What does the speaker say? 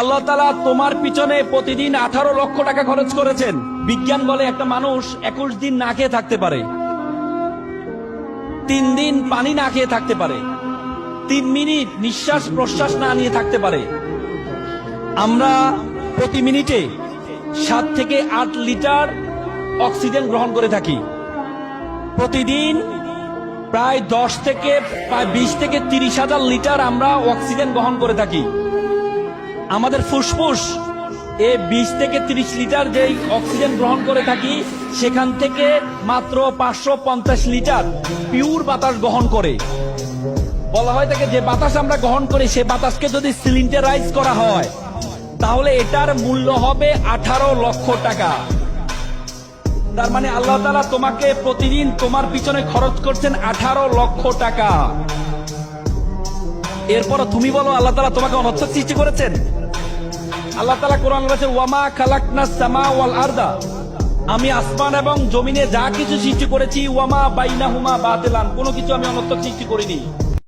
আল্লাহ তাআলা তোমার পিছনে প্রতিদিন 18 লক্ষ টাকা খরচ করেছেন। বিজ্ঞান বলে একটা মানুষ 21 দিন না খেয়ে থাকতে পারে, 3 দিন পানি না খেয়ে থাকতে পারে, 3 মিনিট নিঃশ্বাস প্রশ্বাস না নিয়ে থাকতে পারে। আমরা প্রতি মিনিটে 7 থেকে 8 লিটার অক্সিজেন গ্রহণ করে থাকি। প্রতিদিন প্রায় 10 থেকে 20 থেকে 30 হাজার লিটার আমরা অক্সিজেন গ্রহণ করে থাকি। আমাদের ফুসফুস 20 থেকে 30 লিটার যেই অক্সিজেন গ্রহণ করে থাকি, সেখান থেকে মাত্র 550 লিটার পিওর বাতাস গ্রহণ করে। বলা হয় থাকে যে বাতাস আমরা গ্রহণ করি, সে বাতাসকে যদি সিলিন্ডারাইজ করা হয় তাহলে এটার মূল্য হবে 18 লক্ষ টাকা। তার মানে আল্লাহ তাআলা তোমাকে প্রতিদিন তোমার পিছনে খরচ করছেন 18 লক্ষ টাকা। এরপর তুমি বলো আল্লাহ তাআলা তোমাকে অনর্থক সৃষ্টি করেছেন? আল্লাহ তাআলা কোরআনে বলেছেন, ওয়ামা খালাকনাস সামা ওয়াল আরদা, আমি আসমান এবং জমিনে যা কিছু সৃষ্টি করেছি, ওয়ামা বাইনাহুমা বাতিলান, কোনো কিছু আমি অনর্থক সৃষ্টি করিনি।